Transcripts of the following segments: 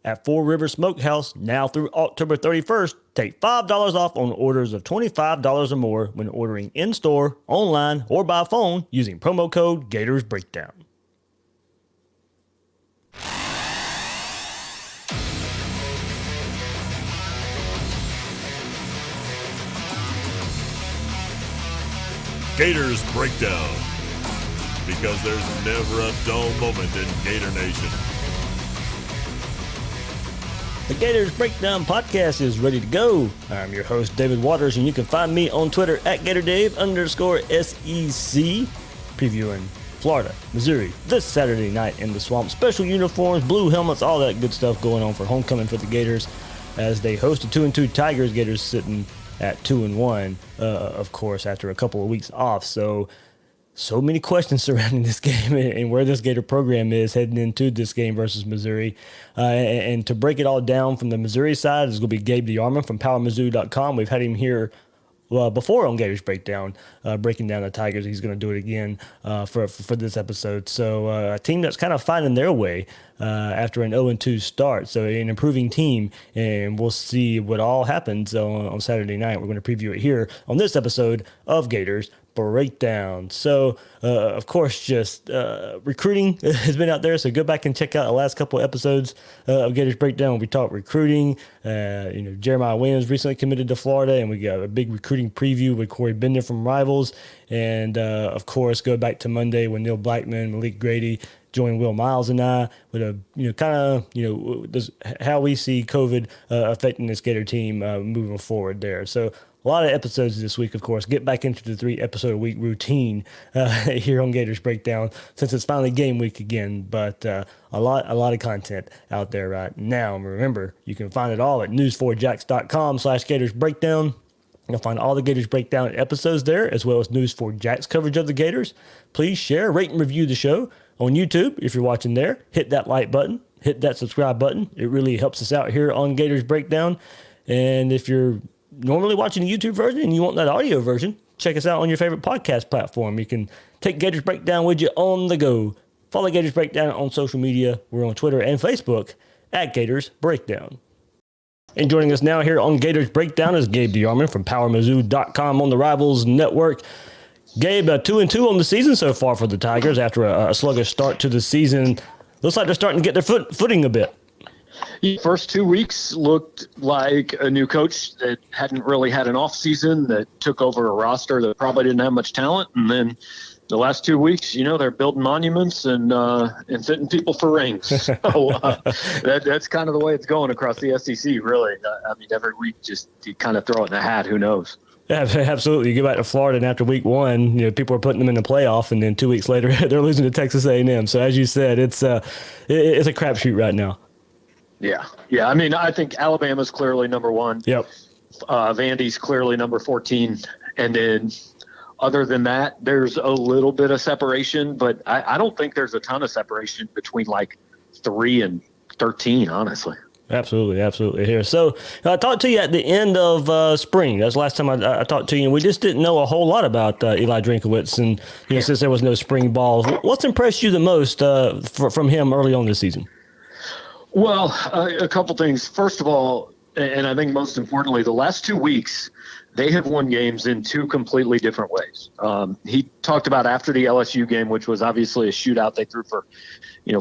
At Four Rivers Smokehouse, now through October 31st, take $5 off on orders of $25 or more when ordering in-store, online, or by phone using promo code Gators Breakdown. Gators Breakdown, because there's never a dull moment in Gator Nation. The Gators Breakdown podcast is ready to go. I'm your host, David Waters, and you can find me on Twitter at GatorDave_SEC, previewing Florida, Missouri this Saturday night in the Swamp. Special uniforms, blue helmets, all that good stuff going on for homecoming for the Gators as they host the 2-2 Tigers. Gators sitting at 2-1, of course, after a couple of weeks off. So many questions surrounding this game and where this Gator program is heading into this game versus Missouri. And to break it all down from the Missouri side is going to be Gabe DeArmond from PowerMizzou.com. We've had him here before on Gators Breakdown, breaking down the Tigers. He's going to do it again for this episode. So a team that's kind of finding their way after an 0-2 start. So an improving team, and we'll see what all happens on Saturday night. We're going to preview it here on this episode of Gators Breakdown. So, of course, just recruiting has been out there. So go back and check out the last couple of episodes of Gators Breakdown when we talked recruiting. Jeremiah Williams recently committed to Florida, and we got a big recruiting preview with Corey Bender from Rivals. And, of course, go back to Monday when Neil Blackman, Malik Grady joined Will Miles and I with how we see COVID affecting this Gator team moving forward there. So, a lot of episodes this week, of course. Get back into the 3-episode a week routine here on Gators Breakdown since it's finally game week again. But a lot of content out there right now. And remember, you can find it all at news4jax.com/Gators Breakdown. You'll find all the Gators Breakdown episodes there, as well as News4Jax coverage of the Gators. Please share, rate, and review the show on YouTube if you're watching there. Hit that like button. Hit that subscribe button. It really helps us out here on Gators Breakdown. And if you're normally watching the YouTube version and you want that audio version, check us out on your favorite podcast platform. You can take Gators Breakdown with you on the go. Follow Gators Breakdown on social media. We're on Twitter and Facebook at Gators Breakdown. And joining us now here on Gators Breakdown is Gabe DeArmond from PowerMizzou.com on the Rivals Network. Gabe, 2-2 on the season so far for the Tigers after a sluggish start to the season. Looks like they're starting to get their footing a bit. First 2 weeks looked like a new coach that hadn't really had an off season, that took over a roster that probably didn't have much talent. And then the last 2 weeks, they're building monuments and fitting people for rings. So that's kind of the way it's going across the SEC, really. I mean, every week just you kind of throw it in the hat. Who knows? Yeah, absolutely. You go back to Florida, and after week one, people are putting them in the playoff, and then 2 weeks later, they're losing to Texas A&M. So as you said, it's a crapshoot right now. Yeah. I mean, I think Alabama's clearly number one. Yep. Vandy's clearly number 14. And then other than that, there's a little bit of separation, but I don't think there's a ton of separation between like 3 and 13, honestly. Absolutely here. So I talked to you at the end of spring. That's the last time I talked to you, and we just didn't know a whole lot about Eli Drinkowitz, and since there was no spring ball. What's impressed you the most from him early on this season? Well, a couple things. First of all, and I think most importantly, the last 2 weeks, they have won games in 2 completely different ways. He talked about after the LSU game, which was obviously a shootout. They threw for,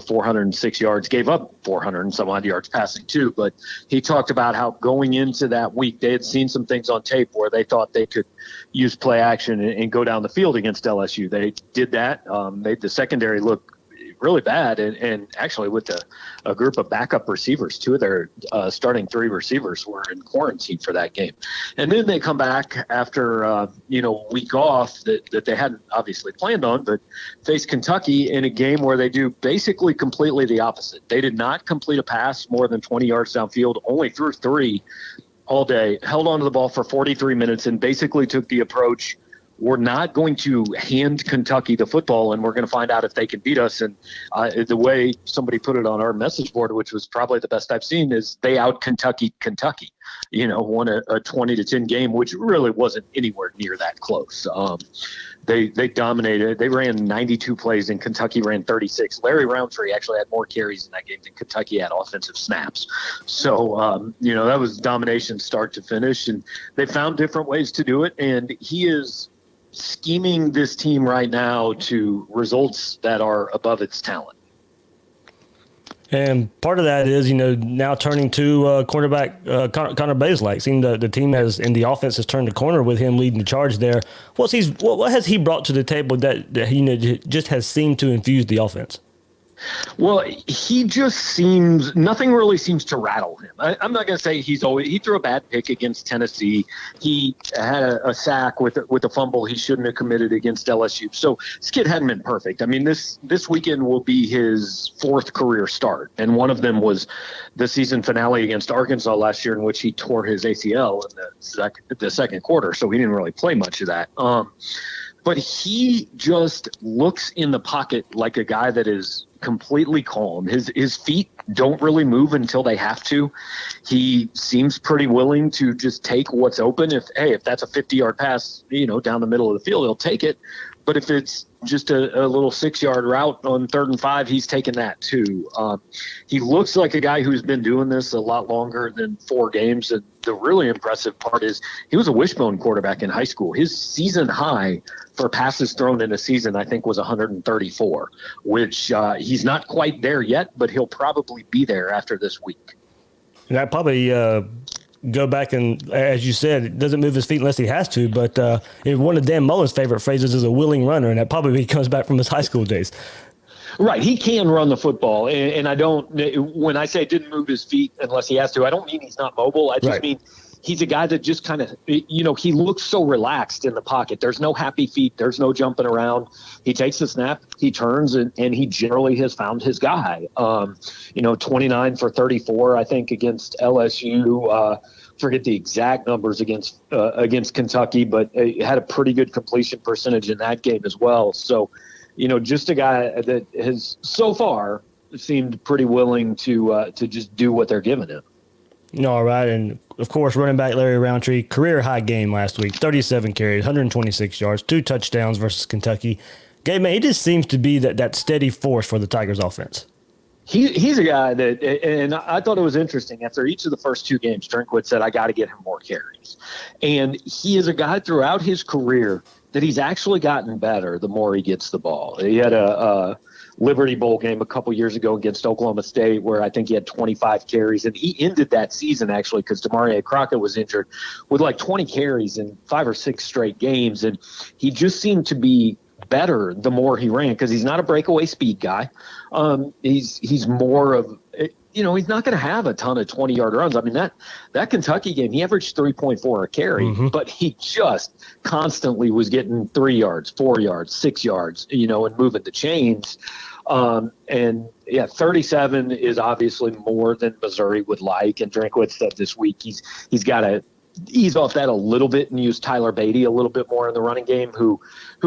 406 yards, gave up 400 and some odd yards passing too. But he talked about how going into that week, they had seen some things on tape where they thought they could use play action and go down the field against LSU. They did that. Made the secondary look really bad, and actually with a group of backup receivers, 2 of their starting 3 receivers were in quarantine for that game. And then they come back after a week off that they hadn't obviously planned on, but face Kentucky in a game where they do basically completely the opposite. They did not complete a pass more than 20 yards downfield, only threw 3 all day, held onto the ball for 43 minutes, and basically took the approach, we're not going to hand Kentucky the football, and we're going to find out if they can beat us. And the way somebody put it on our message board, which was probably the best I've seen, is they out Kentucky, won a 20-10 game, which really wasn't anywhere near that close. They dominated. They ran 92 plays and Kentucky ran 36. Larry Roundtree actually had more carries in that game than Kentucky had offensive snaps. So, that was domination start to finish, and they found different ways to do it. And he is scheming this team right now to results that are above its talent. And part of that is, now turning to cornerback Connor Bazelak. Seeing the team and the offense has turned the corner with him leading the charge there. What has he brought to the table that just has seemed to infuse the offense? Well, he just seems – nothing really seems to rattle him. I'm not going to say he threw a bad pick against Tennessee. He had a sack with a fumble he shouldn't have committed against LSU. So this kid hadn't been perfect. I mean, this weekend will be his fourth career start, and one of them was the season finale against Arkansas last year in which he tore his ACL in the second quarter, so he didn't really play much of that. But he just looks in the pocket like a guy that is completely calm. His feet don't really move until they have to. He seems pretty willing to just take what's open. If that's a 50-yard pass, down the middle of the field, he'll take it. But if it's just a little 6-yard route on 3rd and 5, he's taking that too. He looks like a guy who's been doing this a lot longer than 4 games. And the really impressive part is he was a wishbone quarterback in high school. His season high for passes thrown in a season, I think, was 134, which he's not quite there yet, but he'll probably be there after this week. And that probably go back and, as you said, it doesn't move his feet unless he has to. But one of Dan Mullen's favorite phrases is a willing runner, and that probably comes back from his high school days. Right. He can run the football. And I don't – when I say didn't move his feet unless he has to, I don't mean he's not mobile. I just mean he's a guy that just kind of – he looks so relaxed in the pocket. There's no happy feet. There's no jumping around. He takes the snap, he turns, and he generally has found his guy. 29 for 34, I think, against LSU. Forget the exact numbers against Kentucky, but he had a pretty good completion percentage in that game as well. So, just a guy that has so far seemed pretty willing to just do what they're giving him. All right, and of course, running back Larry Roundtree, career high game last week, 37 carries, 126 yards, 2 touchdowns versus Kentucky. Gabe, man, he just seems to be that steady force for the Tigers offense. He's a guy that, and I thought it was interesting. After each of the first 2 games, Drinkwitz said, I got to get him more carries. And he is a guy throughout his career that he's actually gotten better the more he gets the ball. He had a Liberty Bowl game a couple years ago against Oklahoma State where I think he had 25 carries. And he ended that season, actually, because Demaria Crockett was injured, with like 20 carries in 5 or 6 straight games. And he just seemed to be better the more he ran because he's not a breakaway speed guy. He's more of he's not going to have a ton of 20-yard runs. I mean, that Kentucky game, he averaged 3.4 a carry, but he just constantly was getting 3 yards, 4 yards, 6 yards, and moving the chains. 37 is obviously more than Missouri would like. And Drinkwitz said this week he's got to ease off that a little bit and use Tyler Beatty a little bit more in the running game, who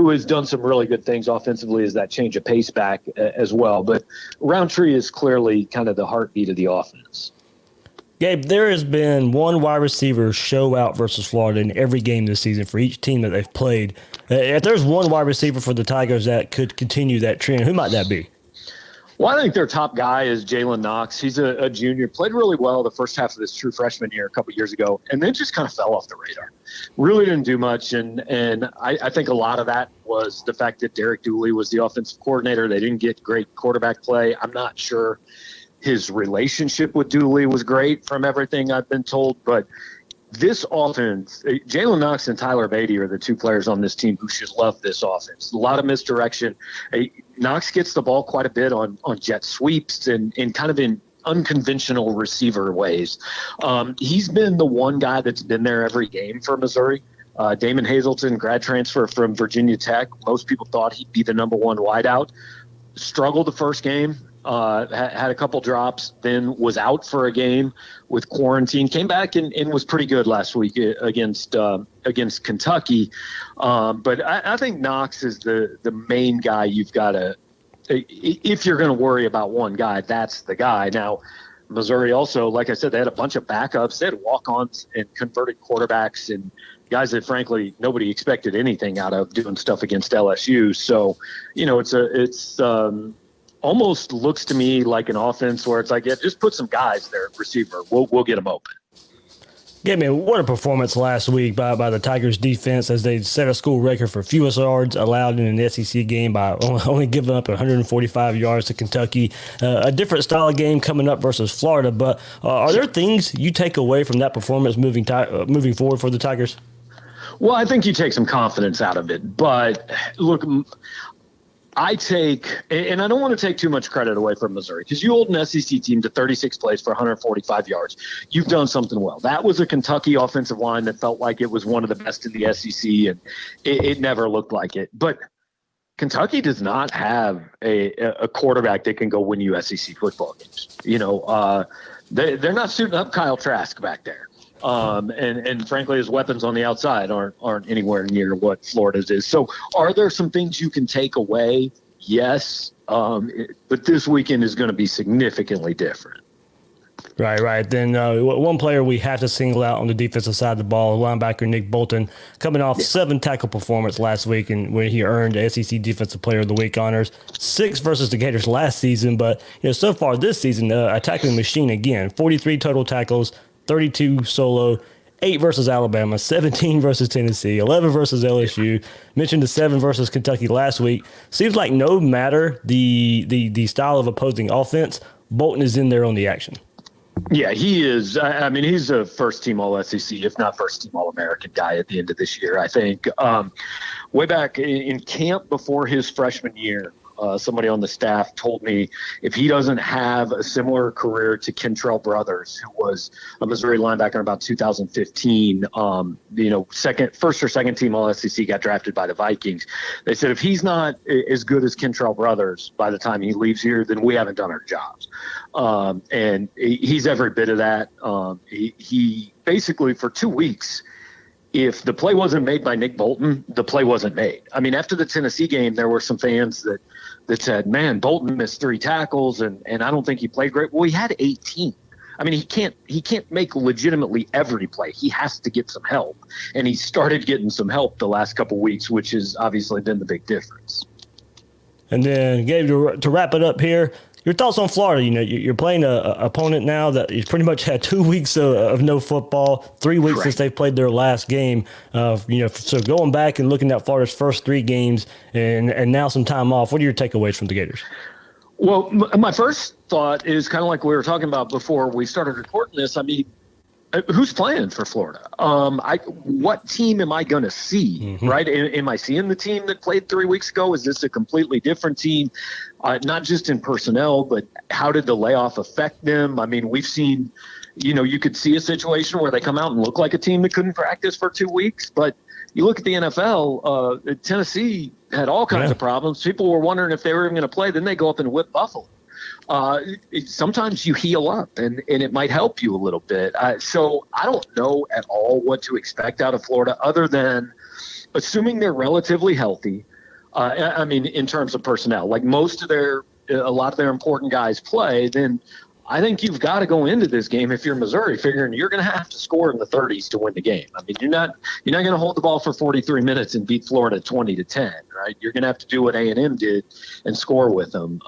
has done some really good things offensively as that change of pace back as well. But Roundtree is clearly kind of the heartbeat of the offense. Gabe, there has been one wide receiver show out versus Florida in every game this season for each team that they've played. If there's one wide receiver for the Tigers that could continue that trend, who might that be? Well, I think their top guy is Jalen Knox. He's a junior, played really well the first half of his true freshman year a couple years ago, and then just kind of fell off the radar. Really didn't do much, and I think a lot of that was the fact that Derek Dooley was the offensive coordinator. They didn't get great quarterback play. I'm not sure his relationship with Dooley was great from everything I've been told, but this offense, Jalen Knox and Tyler Beatty are the 2 players on this team who should love this offense. A lot of misdirection. Knox gets the ball quite a bit on jet sweeps and kind of in unconventional receiver ways. He's been the one guy that's been there every game for Missouri. Damon Hazelton, grad transfer from Virginia Tech. Most people thought he'd be the number 1 wideout. Struggled the first game. Had a couple drops, then was out for a game with quarantine, came back and was pretty good last week against Kentucky. But I think Knox is the main guy you've got to, if you're going to worry about one guy, that's the guy. Now, Missouri also, like I said, they had a bunch of backups. They had walk-ons and converted quarterbacks and guys that, frankly, nobody expected anything out of doing stuff against LSU. So, it's almost looks to me like an offense where it's like, yeah, just put some guys there at receiver. We'll get them open. Yeah, man, what a performance last week by the Tigers defense as they set a school record for fewest yards allowed in an SEC game by only giving up 145 yards to Kentucky. A different style of game coming up versus Florida, but are there things you take away from that performance moving forward for the Tigers? Well, I think you take some confidence out of it, but look, I don't want to take too much credit away from Missouri because you hold an SEC team to 36 plays for 145 yards. You've done something well. That was a Kentucky offensive line that felt like it was one of the best in the SEC, and it never looked like it. But Kentucky does not have a quarterback that can go win you SEC football games. They're not suiting up Kyle Trask back there. And frankly, his weapons on the outside aren't anywhere near what Florida's is. So are there some things you can take away? Yes. But this weekend is going to be significantly different. Right. Then one player we have to single out on the defensive side of the ball, linebacker Nick Bolton, coming off 7 tackle performance last week, and where he earned the SEC Defensive Player of the Week honors. 6 versus the Gators last season, but so far this season, a tackling machine again. 43 total tackles, 32 solo, 8 versus Alabama, 17 versus Tennessee, 11 versus LSU. Mentioned the 7 versus Kentucky last week. Seems like no matter the style of opposing offense, Bolton is in there on the action. Yeah, he is. I mean, he's a first-team All-SEC, if not first-team All-American guy at the end of this year, I think. Way back in camp before his freshman year, somebody on the staff told me if he doesn't have a similar career to Kentrell Brothers, who was a Missouri linebacker in about 2015, first or second team All-SEC, got drafted by the Vikings. They said if he's not as good as Kentrell Brothers by the time he leaves here, then we haven't done our jobs. And he's every bit of that. He basically for 2 weeks, if the play wasn't made by Nick Bolton, the play wasn't made. I mean, after the Tennessee game, there were some fans that said, man, Bolton missed 3 tackles and I don't think he played great. Well, he had 18. I mean, he can't make legitimately every play. He has to get some help. And he started getting some help the last couple of weeks, which has obviously been the big difference. And then, Gabe, to wrap it up here, your thoughts on Florida? You're playing an opponent now that has pretty much had 2 weeks of no football, 3 weeks Correct. Since they played their last game. So going back and looking at Florida's first 3 games and now some time off, what are your takeaways from the Gators? Well, my first thought is kind of like we were talking about before we started recording this. I mean, who's playing for Florida? What team am I going to see, mm-hmm. right? Am I seeing the team that played 3 weeks ago? Is this a completely different team? Not just in personnel, but how did the layoff affect them? I mean, we've seen, you could see a situation where they come out and look like a team that couldn't practice for 2 weeks. But you look at the NFL, Tennessee had all kinds of problems. People were wondering if they were even going to play. Then they go up and whip Buffalo. Sometimes you heal up and it might help you a little bit. So I don't know at all what to expect out of Florida other than assuming they're relatively healthy. I mean, in terms of personnel, like a lot of their important guys play, then I think you've got to go into this game if you're Missouri figuring you're going to have to score in the 30s to win the game. I mean, you're not going to hold the ball for 43 minutes and beat Florida 20-10, right? You're going to have to do what A&M did and score with them.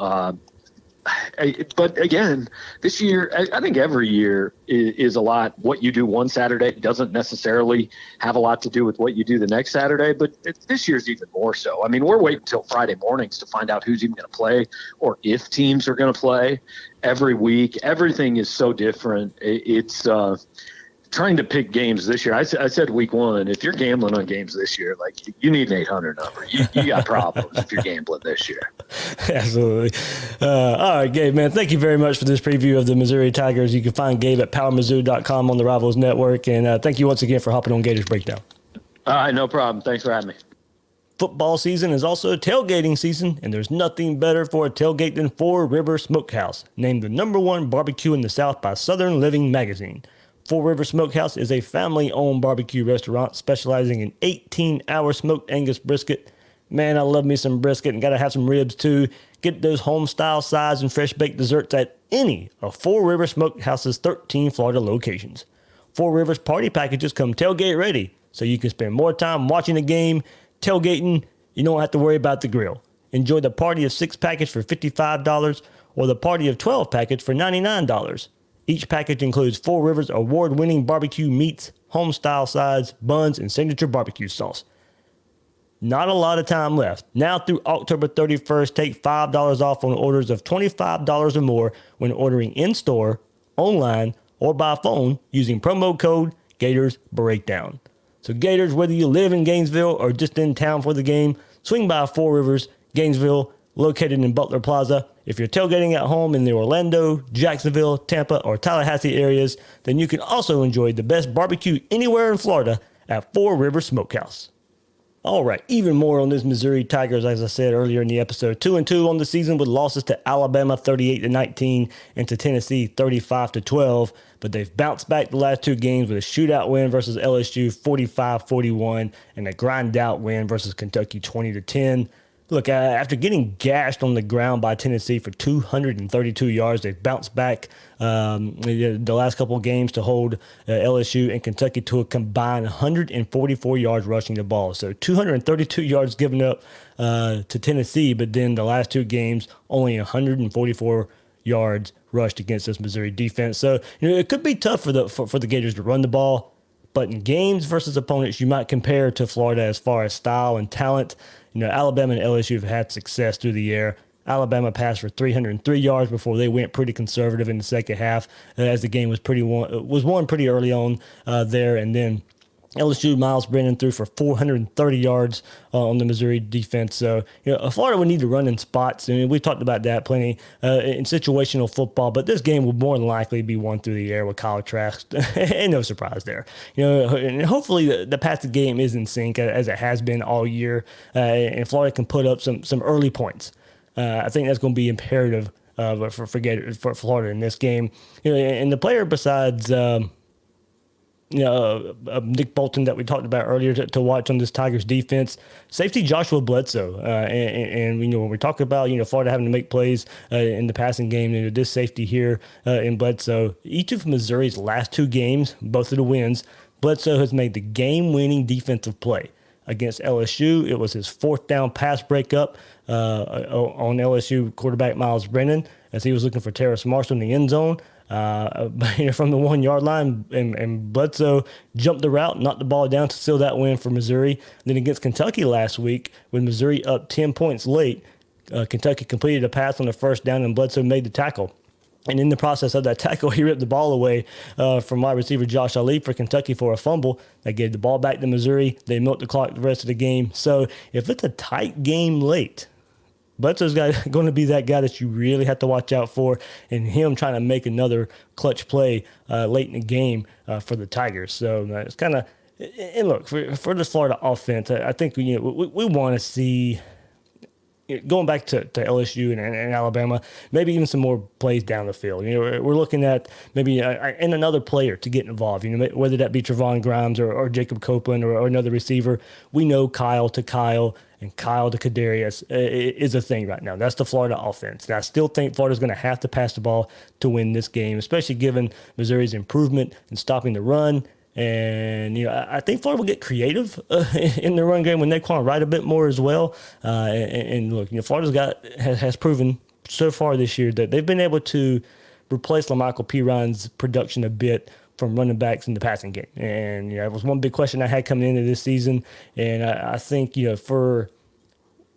But again, this year, I think every year is a lot. What you do one Saturday doesn't necessarily have a lot to do with what you do the next Saturday, but this year's even more so. I mean, we're waiting until Friday mornings to find out who's even going to play or if teams are going to play every week. Everything is so different. It's trying to pick games this year. I said week 1, if you're gambling on games this year, like you need an 800 number. You got problems if you're gambling this year. Absolutely. All right, Gabe, man, thank you very much for this preview of the Missouri Tigers. You can find Gabe at powermizzou.com on the Rivals Network. And thank you once again for hopping on Gators Breakdown. All right, no problem. Thanks for having me. Football season is also tailgating season, and there's nothing better for a tailgate than Four River Smokehouse, named the #1 barbecue in the South by Southern Living Magazine. Four River Smokehouse is a family-owned barbecue restaurant specializing in 18-hour smoked Angus brisket, Man, I love me some brisket and got to have some ribs too. Get those home-style sides and fresh-baked desserts at any of Four Rivers Smokehouse's 13 Florida locations. Four Rivers party packages come tailgate ready, so you can spend more time watching the game, tailgating. You don't have to worry about the grill. Enjoy the Party of 6 package for $55 or the Party of 12 package for $99. Each package includes Four Rivers award-winning barbecue meats, home-style sides, buns, and signature barbecue sauce. Not a lot of time left. Now through October 31st, take $5 off on orders of $25 or more when ordering in-store, online, or by phone using promo code Gators Breakdown. So Gators, whether you live in Gainesville or just in town for the game, swing by Four Rivers, Gainesville, located in Butler Plaza. If you're tailgating at home in the Orlando, Jacksonville, Tampa, or Tallahassee areas, then you can also enjoy the best barbecue anywhere in Florida at Four Rivers Smokehouse. All right, even more on this Missouri Tigers, as I said earlier in the episode. 2-2 on the season with losses to Alabama 38-19 and to Tennessee 35-12. But they've bounced back the last 2 games with a shootout win versus LSU 45-41 and a grind-out win versus Kentucky 20-10. Look, after getting gashed on the ground by Tennessee for 232 yards, they've bounced back the last couple of games to hold LSU and Kentucky to a combined 144 yards rushing the ball. So 232 yards given up to Tennessee, but then the last 2 games, only 144 yards rushed against this Missouri defense. So it could be tough for the Gators to run the ball, but in games versus opponents you might compare to Florida as far as style and talent. Alabama and LSU have had success through the air. Alabama passed for 303 yards before they went pretty conservative in the second half, as the game was won pretty early on there, and then LSU, Miles Brennan threw for 430 yards on the Missouri defense. So, Florida would need to run in spots. I mean, we've talked about that plenty in situational football, but this game will more than likely be won through the air with Kyle Trask. And no surprise there. And hopefully the passing game is in sync as it has been all year, and Florida can put up some early points. I think that's going to be imperative for Florida in this game. And the player besides Nick Bolton that we talked about earlier to watch on this Tigers defense, safety Joshua Bledsoe, and when we talk about Florida having to make plays in the passing game, this safety here in Bledsoe, each of Missouri's last 2 games, both of the wins, Bledsoe has made the game-winning defensive play. Against LSU, it was his 4th down pass breakup on LSU quarterback Miles Brennan as he was looking for Terrace Marshall in the end zone. From the 1-yard line, and Bledsoe jumped the route, knocked the ball down to seal that win for Missouri. Then against Kentucky last week, with Missouri up 10 points late, Kentucky completed a pass on the 1st down, and Bledsoe made the tackle. And in the process of that tackle, he ripped the ball away from wide receiver Josh Ali for Kentucky for a fumble. They gave the ball back to Missouri. They milked the clock the rest of the game. So if it's a tight game late, Bledsoe's going to be that guy that you really have to watch out for, and him trying to make another clutch play late in the game for the Tigers. So it's kind of, and look, for the Florida offense, I think we want to see, going back to LSU and Alabama, maybe even some more plays down the field. We're looking at maybe and another player to get involved. Whether that be Trevon Grimes or Jacob Copeland or another receiver. We know Kyle to Kyle and Kyle to Kadarius is a thing right now. That's the Florida offense. And I still think Florida's going to have to pass the ball to win this game, especially given Missouri's improvement in stopping the run. And, I think Florida will get creative in the run game with Naquan Wright a bit more as well. And look, Florida's has proven so far this year that they've been able to replace LaMichael Piron's production a bit from running backs in the passing game. And, it was one big question I had coming into this season. And I think, for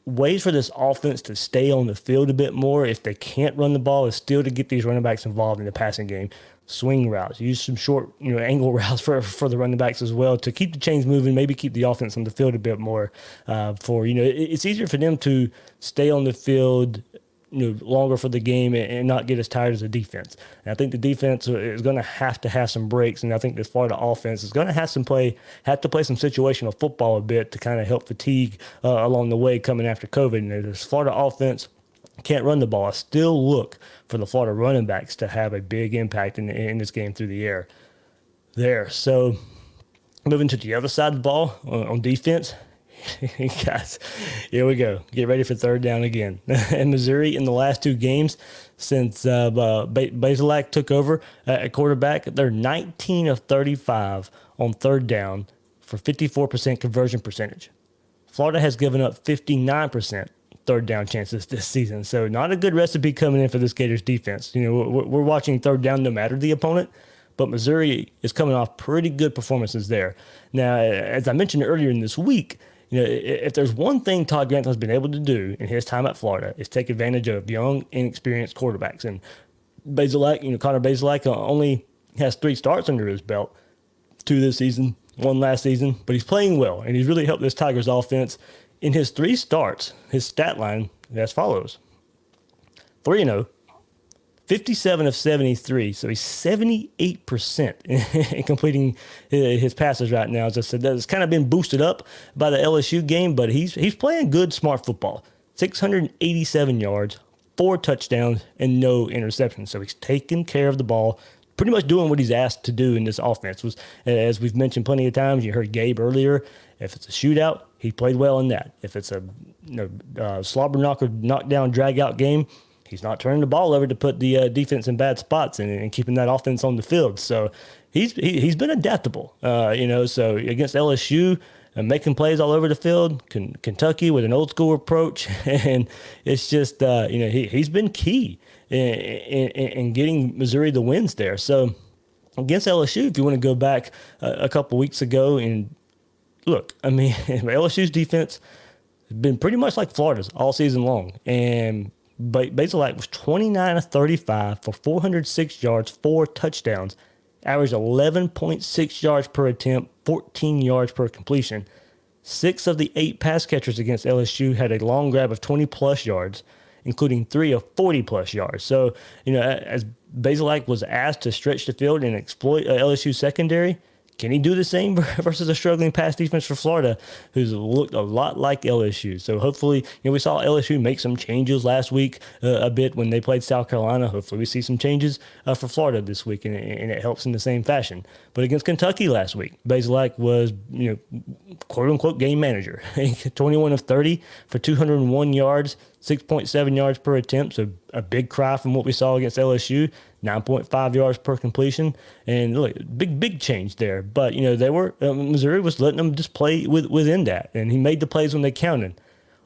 ways for this offense to stay on the field a bit more, if they can't run the ball, is still to get these running backs involved in the passing game. Swing routes, use some short, angle routes for the running backs as well to keep the chains moving, maybe keep the offense on the field a bit more. It's easier for them to stay on the field, longer for the game and not get as tired as the defense. And I think the defense is going to have some breaks, and I think this Florida offense is going to have to play some situational football a bit to kind of help fatigue along the way coming after COVID. And this Florida offense can't run the ball. I still look for the Florida running backs to have a big impact in this game through the air there. So moving to the other side of the ball on defense, Guys, here we go. Get ready for third down again. And Missouri in the last two games since Bazelak took over at quarterback, they're 19 of 35 on third down for 54% conversion percentage. Florida has given up 59% third down chances this season. So not a good recipe coming in for this Gators defense. You know, we're watching third down no matter the opponent, but Missouri is coming off pretty good performances there. Now, as I mentioned earlier in this week, you know, if there's one thing Todd Grantham has been able to do in his time at Florida is take advantage of young, inexperienced quarterbacks. And Connor Bazelak only has 3 starts under his belt, 2 this season, 1 last season, but he's playing well, and he's really helped this Tigers offense. In his 3 starts, his stat line is as follows: 3-0, 57 of 73, so he's 78% in completing his passes right now. As I said, that's kind of been boosted up by the LSU game, but he's playing good, smart football. 687 yards, 4 touchdowns, and no interceptions. So he's taking care of the ball, pretty much doing what he's asked to do in this offense. As we've mentioned plenty of times, you heard Gabe earlier, if it's a shootout, he played well in that. If it's a slobber knocker, knockdown, drag out game, he's not turning the ball over to put the defense in bad spots and keeping that offense on the field. So he's been adaptable, So against LSU, making plays all over the field, Kentucky with an old school approach, and it's just he's been key in getting Missouri the wins there. So against LSU, if you want to go back a couple weeks ago and look, I mean, LSU's defense has been pretty much like Florida's all season long, and Bazelak was 29 of 35 for 406 yards, 4 touchdowns, averaged 11.6 yards per attempt, 14 yards per completion. 6 of the 8 pass catchers against LSU had a long grab of 20-plus yards, including 3 of 40-plus yards. So, as Bazelak was asked to stretch the field and exploit LSU secondary, can he do the same versus a struggling pass defense for Florida, who's looked a lot like LSU? So hopefully, we saw LSU make some changes last week a bit when they played South Carolina. Hopefully we see some changes for Florida this week, and it helps in the same fashion. But against Kentucky last week, Bazelak was, quote-unquote game manager. 21 of 30 for 201 yards, 6.7 yards per attempt, so a big cry from what we saw against LSU, 9.5 yards per completion, and look, big change there. But, Missouri was letting them just play within that, and he made the plays when they counted.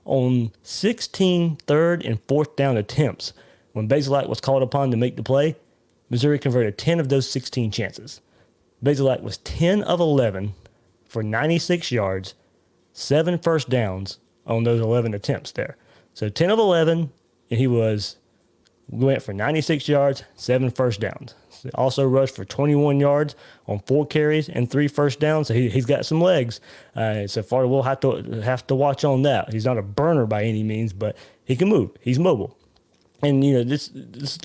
On 16 third and fourth down attempts, when Bazelak was called upon to make the play, Missouri converted 10 of those 16 chances. Bazelak was 10 of 11 for 96 yards, 7 first downs on those 11 attempts there. So 10 of 11, and he went for 96 yards, 7 first downs. Also rushed for 21 yards on 4 carries and 3 first downs. So he's got some legs. So Florida will have to watch on that. He's not a burner by any means, but he can move. He's mobile. And, this is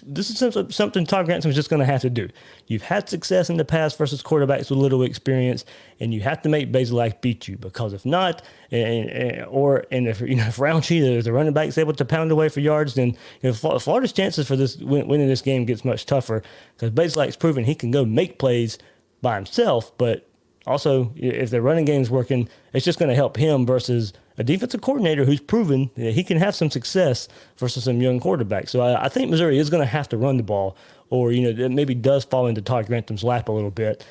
something Todd Grantham is just going to have to do. You've had success in the past versus quarterbacks with little experience, and you have to make Bazelak beat you, because if not, if Roundtree, the running back, is able to pound away for yards, then Florida's chances for winning this game gets much tougher, because Bazelak's proven he can go make plays by himself, but also, if the running game's working, it's just going to help him versus a defensive coordinator who's proven that he can have some success versus some young quarterbacks. So I think Missouri is going to have to run the ball, or it maybe does fall into Todd Grantham's lap a little bit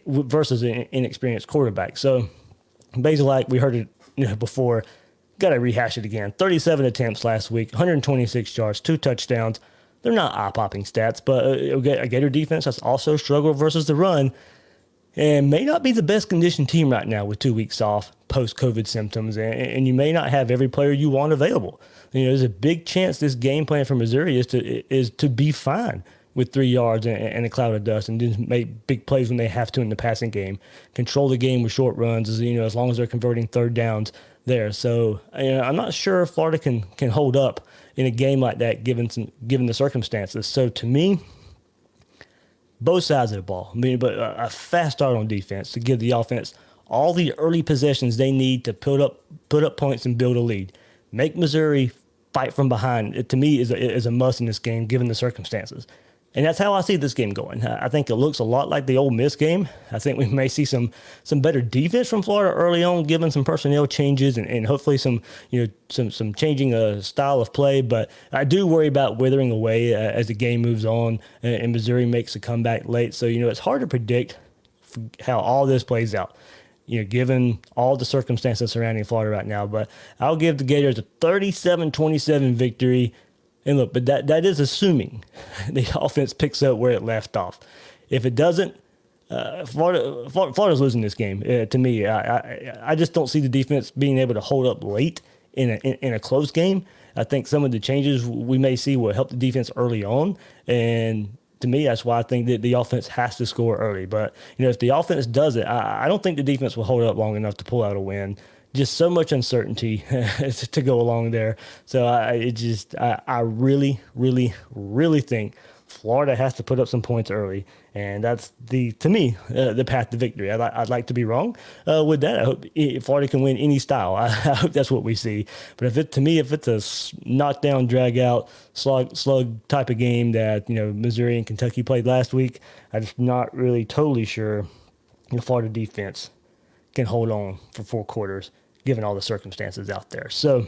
versus an inexperienced quarterback. So Bazelak, we heard it before, got to rehash it again. 37 attempts last week, 126 yards, 2 touchdowns. They're not eye-popping stats, but a Gator defense that's also struggled versus the run, and may not be the best conditioned team right now with 2 weeks off, post-COVID symptoms, and you may not have every player you want available. There's a big chance this game plan for Missouri is to be fine with 3 yards and a cloud of dust, and just make big plays when they have to in the passing game. Control the game with short runs, as long as they're converting third downs there. So I'm not sure if Florida can hold up in a game like that given the circumstances. So to me, both sides of the ball. But a fast start on defense to give the offense all the early possessions they need to put up points and build a lead. Make Missouri fight from behind. It, to me, is a must in this game, given the circumstances. And that's how I see this game going. I think it looks a lot like the Ole Miss game. I think we may see some better defense from Florida early on, given some personnel changes and hopefully some changing style of play. But I do worry about withering away as the game moves on and Missouri makes a comeback late. So, it's hard to predict how all this plays out, given all the circumstances surrounding Florida right now. But I'll give the Gators a 37-27 victory. And look, but that is assuming the offense picks up where it left off. If it doesn't, Florida's losing this game. To me, I just don't see the defense being able to hold up late in a close game. I think some of the changes we may see will help the defense early on, and to me, that's why I think that the offense has to score early. But if the offense does it, I don't think the defense will hold up long enough to pull out a win. Just so much uncertainty to go along there. So I really, really, really think Florida has to put up some points early, and that's to me the path to victory. I'd like to be wrong with that. I hope Florida can win any style. I hope that's what we see. But if it's a knockdown, drag out, slug type of game that Missouri and Kentucky played last week, I'm just not really totally sure the Florida defense can hold on for 4 quarters, given all the circumstances out there. So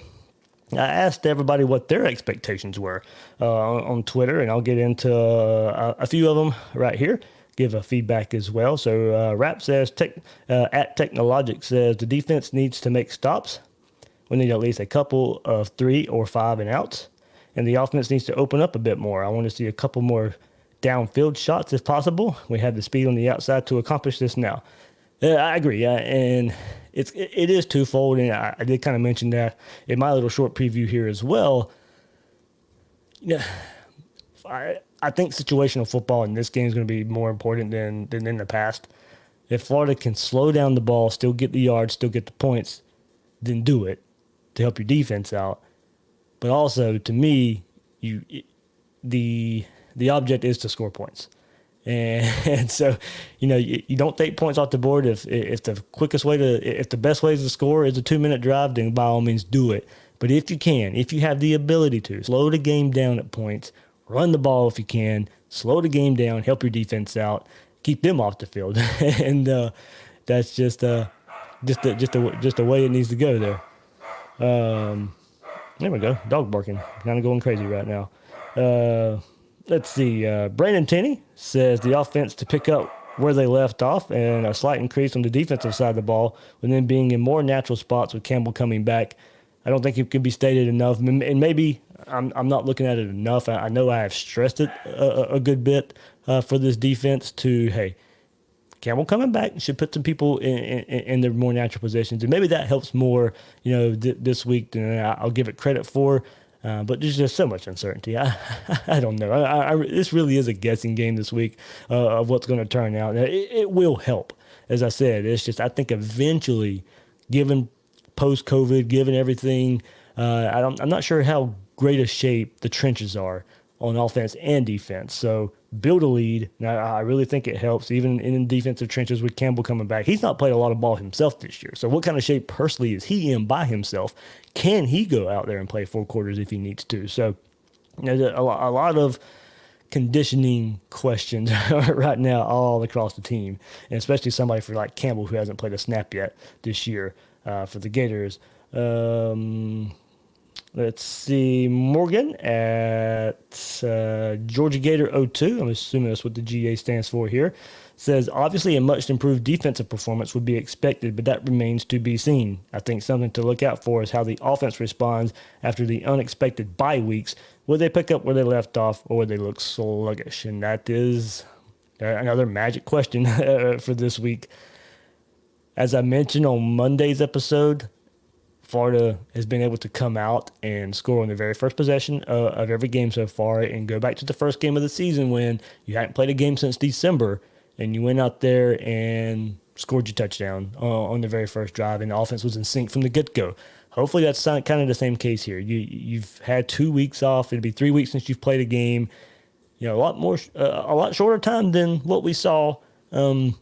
I asked everybody what their expectations were on Twitter, and I'll get into a few of them right here, give a feedback as well. So Rap says, at Technologic says, the defense needs to make stops. We need at least a couple of 3 or 5 and outs, and the offense needs to open up a bit more. I want to see a couple more downfield shots if possible. We have the speed on the outside to accomplish this now. I agree, and it is twofold, and I did kind of mention that in my little short preview here as well. I think situational football in this game is going to be more important than in the past. If Florida can slow down the ball, still get the yards, still get the points, then do it to help your defense out. But also, to me, the object is to score points. And so, you don't take points off the board if the best way to score is a 2-minute drive, then by all means do it. But if you have the ability to slow the game down at points, run the ball if you can, slow the game down, help your defense out, keep them off the field, and that's just the way it needs to go there. There we go, dog barking, kind of going crazy right now. Let's see. Brandon Tenney says the offense to pick up where they left off and a slight increase on the defensive side of the ball, with them being in more natural spots with Campbell coming back. I don't think it can be stated enough, and maybe I'm not looking at it enough. I know I have stressed it a good bit for this defense to, hey, Campbell coming back should put some people in their more natural positions, and maybe that helps more, this week than I'll give it credit for. But there's just so much uncertainty. I don't know. This really is a guessing game this week of what's going to turn out. It will help. As I said, it's just I think eventually, given post-COVID, given everything, I'm not sure how great a shape the trenches are on offense and defense. So build a lead. Now, I really think it helps, even in defensive trenches with Campbell coming back. He's not played a lot of ball himself this year. So what kind of shape personally is he in by himself? Can he go out there and play 4 quarters if he needs to? So a lot of conditioning questions right now all across the team, and especially somebody for like Campbell who hasn't played a snap yet this year for the Gators. Let's see, Morgan at Georgia Gator 02, I'm assuming that's what the GA stands for here, says, obviously a much improved defensive performance would be expected, but that remains to be seen. I think something to look out for is how the offense responds after the unexpected bye weeks. Will they pick up where they left off, or will they look sluggish? And that is another magic question for this week. As I mentioned on Monday's episode, Florida has been able to come out and score on the very first possession of every game so far, and go back to the first game of the season when you hadn't played a game since December, and you went out there and scored your touchdown on the very first drive, and the offense was in sync from the get-go. Hopefully that's kind of the same case here. You've had 2 weeks off. It'll be 3 weeks since you've played a game. A lot shorter time than what we saw from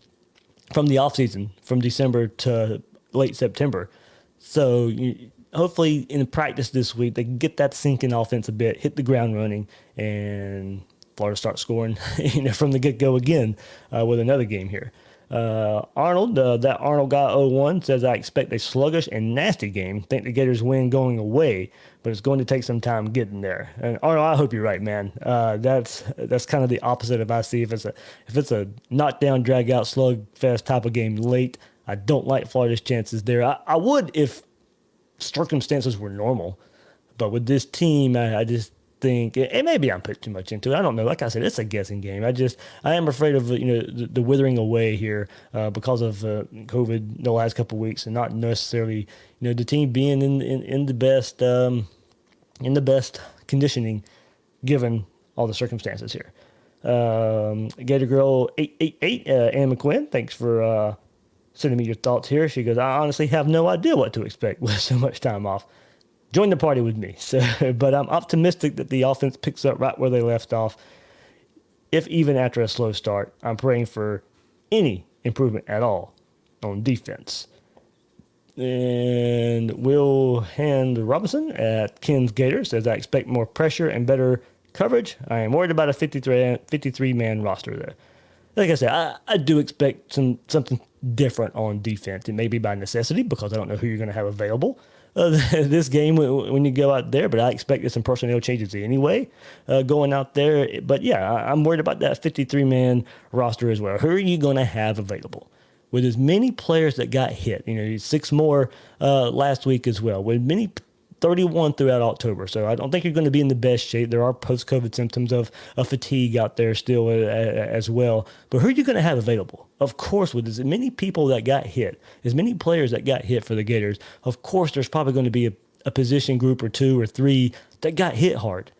the offseason, from December to late September. So hopefully in practice this week, they can get that sink in offense a bit, hit the ground running, and Florida starts scoring from the get-go again with another game here. Arnold, that Arnold guy 01 says, I expect a sluggish and nasty game. Think the Gators win going away, but it's going to take some time getting there. And Arnold, I hope you're right, man. That's kind of the opposite of I see. If it's a knockdown, drag out, slugfest type of game late, I don't like Florida's chances there. I would if circumstances were normal, but with this team, I just think, and maybe I'm putting too much into it. I don't know. Like I said, it's a guessing game. I am afraid of the withering away here because of COVID the last couple of weeks, and not necessarily the team being in the best conditioning given all the circumstances here. Gator Girl 888 Ann McQuinn, thanks for sending me your thoughts here. She goes, I honestly have no idea what to expect with so much time off. Join the party with me. But I'm optimistic that the offense picks up right where they left off, if even after a slow start. I'm praying for any improvement at all on defense. And Will Hand Robinson at Ken's Gators says, I expect more pressure and better coverage. I am worried about a 53-man roster there. Like I said, I do expect something different on defense. It may be by necessity because I don't know who you're going to have available this game when you go out there, but I expected some personnel changes anyway going out there. But yeah, I'm worried about that 53-man roster as well. Who are you going to have available? With as many players that got hit, 6 more last week as well, with many 31 throughout October. So I don't think you're going to be in the best shape. There are post-COVID symptoms of fatigue out there still as well. But who are you going to have available? Of course, with as many people that got hit, as many players that got hit for the Gators, of course there's probably going to be a position group or 2 or 3 that got hit hard.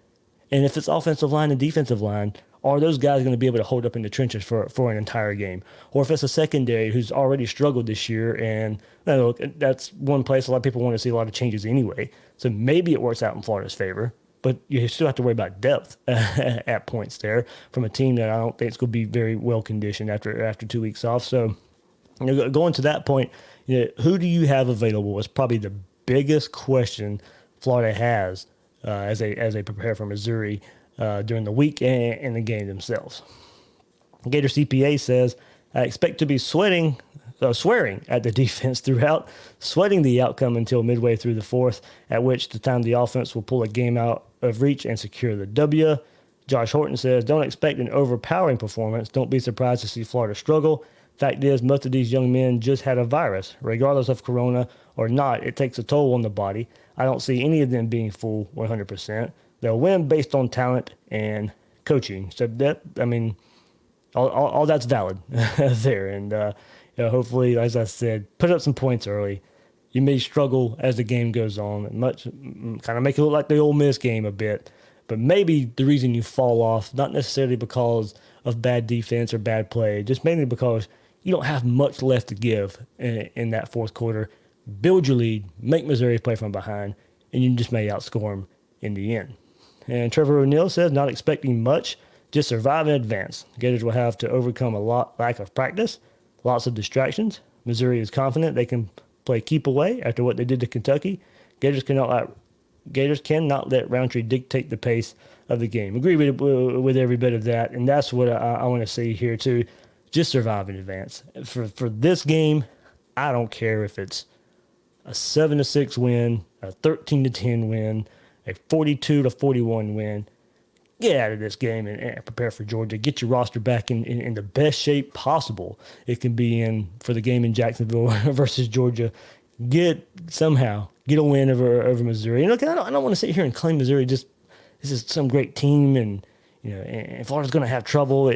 And if it's offensive line and defensive line, are those guys going to be able to hold up in the trenches for an entire game? Or if it's a secondary who's already struggled this year, and look, that's one place a lot of people want to see a lot of changes anyway. So maybe it works out in Florida's favor, but you still have to worry about depth at points there from a team that I don't think is going to be very well conditioned after 2 weeks off. So going to that point, who do you have available is probably the biggest question Florida has as they prepare for Missouri during the week and the game themselves. Gator CPA says, I expect to be swearing at the defense throughout, sweating the outcome until midway through the fourth, at which the time the offense will pull a game out of reach and secure the W. Josh Horton says, don't expect an overpowering performance. Don't be surprised to see Florida struggle. Fact is, most of these young men just had a virus. Regardless of corona or not, it takes a toll on the body. I don't see any of them being full 100%. They'll win based on talent and coaching. So all that's valid there. And hopefully, as I said, put up some points early. You may struggle as the game goes on, kind of make it look like the Ole Miss game a bit. But maybe the reason you fall off, not necessarily because of bad defense or bad play, just mainly because you don't have much left to give in that fourth quarter. Build your lead, make Missouri play from behind, and you just may outscore them in the end. And Trevor O'Neill says, not expecting much, just survive and advance. Gators will have to overcome a lack of practice, lots of distractions. Missouri is confident they can play keep away after what they did to Kentucky. Gators cannot let Roundtree dictate the pace of the game. Agree with every bit of that, and that's what I want to see here too. Just survive and advance. For this game, I don't care if it's a 7-6 win, a 13-10 win, a 42-41 win. Get out of this game and prepare for Georgia. Get your roster back in the best shape possible it can be in for the game in Jacksonville versus Georgia. Get a win over Missouri. Look, I don't want to sit here and claim Missouri this is some great team and Florida's going to have trouble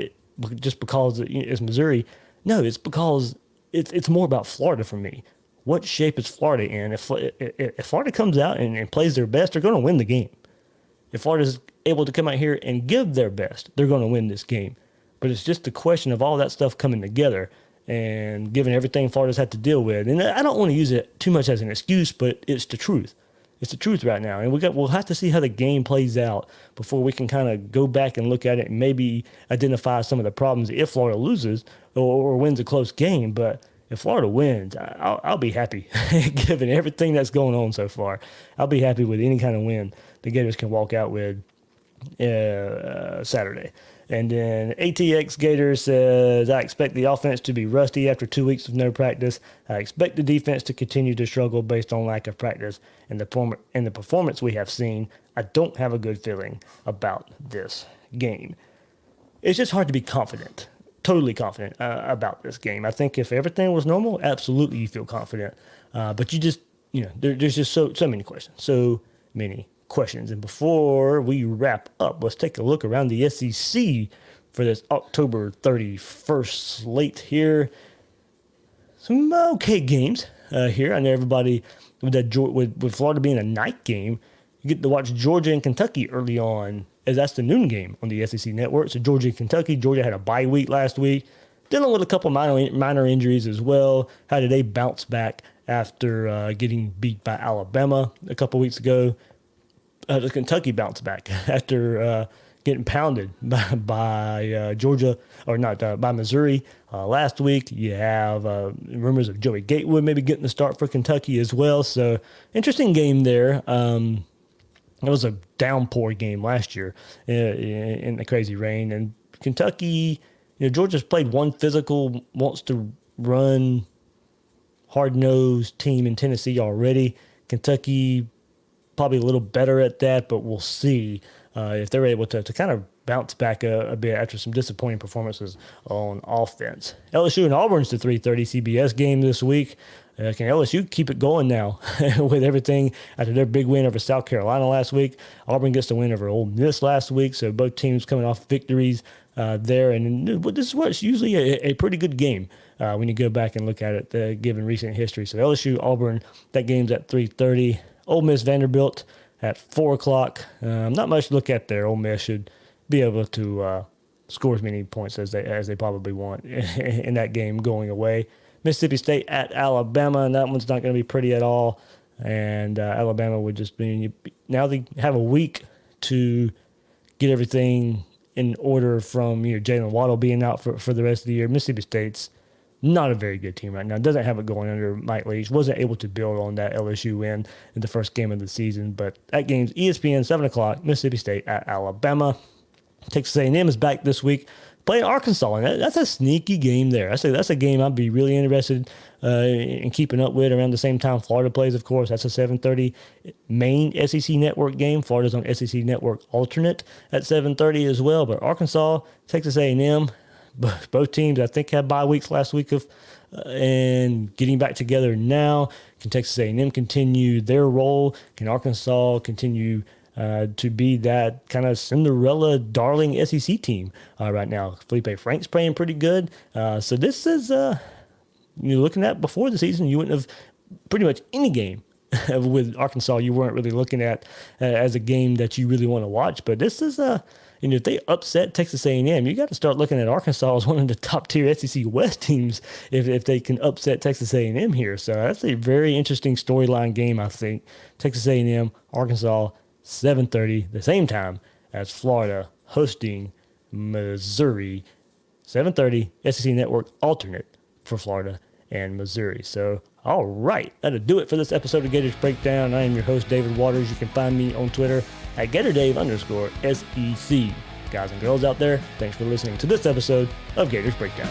just because it's Missouri. No, it's because it's more about Florida for me. What shape is Florida in? If Florida comes out and plays their best, they're going to win the game. If Florida's able to come out here and give their best, they're going to win this game. But it's just a question of all that stuff coming together and given everything Florida's had to deal with. And I don't want to use it too much as an excuse, but it's the truth. It's the truth right now. And we'll have to see how the game plays out before we can kind of go back and look at it and maybe identify some of the problems if Florida loses or wins a close game. But if Florida wins, I'll be happy, given everything that's going on so far. I'll be happy with any kind of win the Gators can walk out with Saturday. And then ATX Gators says, I expect the offense to be rusty after 2 weeks of no practice. I expect the defense to continue to struggle based on lack of practice and the performance we have seen. I don't have a good feeling about this game. It's just hard to be confident, totally confident about this game. I think if everything was normal, absolutely you feel confident. But you just, there's just so many questions, And before we wrap up, let's take a look around the SEC for this October 31st slate here. Some okay games here. I know everybody, with Florida being a night game, you get to watch Georgia and Kentucky early on, as that's the noon game on the SEC network. So Georgia and Kentucky. Georgia had a bye week last week, dealing with a couple minor injuries as well. How did they bounce back after getting beat by Alabama a couple weeks ago? The Kentucky bounced back after getting pounded by Georgia, by Missouri last week. You have rumors of Joey Gatewood maybe getting the start for Kentucky as well. So interesting game there. It was a downpour game last year in the crazy rain. And Kentucky, Georgia's played one physical, wants to run, hard-nosed team in Tennessee already. Kentucky probably a little better at that, but we'll see if they're able to kind of bounce back a bit after some disappointing performances on offense. LSU and Auburn's the 3:30 CBS game this week. Can LSU keep it going now with everything after their big win over South Carolina last week? Auburn gets the win over Ole Miss last week, so both teams coming off victories there. And this is what's usually a pretty good game when you go back and look at it, given recent history. So LSU, Auburn, that game's at 3:30. Ole Miss, Vanderbilt at 4 o'clock. Not much to look at there. Ole Miss should be able to score as many points as they probably want in that game going away. Mississippi State at Alabama, and that one's not going to be pretty at all. And Alabama would just be, now they have a week to get everything in order from Jalen Waddle being out for the rest of the year. Mississippi State's not a very good team right now. Doesn't have it going under Mike Leach. Wasn't able to build on that LSU win in the first game of the season. But that game's ESPN, 7 o'clock, Mississippi State at Alabama. Texas A&M is back this week playing Arkansas, and that's a sneaky game there. That's a game I'd be really interested in keeping up with around the same time Florida plays, of course. That's a 7:30 main SEC Network game. Florida's on SEC Network alternate at 7:30 as well. But Arkansas, Texas A&M, both teams, I think, had bye weeks last week and getting back together now. Can Texas A&M continue their role? Can Arkansas continue to be that kind of Cinderella darling SEC team right now? Felipe Frank's playing pretty good. So this is, you're looking at before the season, you wouldn't have pretty much any game with Arkansas you weren't really looking at as a game that you really want to watch. But this is if they upset Texas A&M, you got to start looking at Arkansas as one of the top tier SEC West teams if they can upset Texas A&M here. So that's a very interesting storyline game, I think. Texas A&M, Arkansas, 7:30, the same time as Florida hosting Missouri. 7:30, SEC Network alternate for Florida and Missouri. So, all right, that'll do it for this episode of Gators Breakdown. I am your host, David Waters. You can find me on Twitter at GatorDave_SEC. Guys and girls out there, thanks for listening to this episode of Gators Breakdown.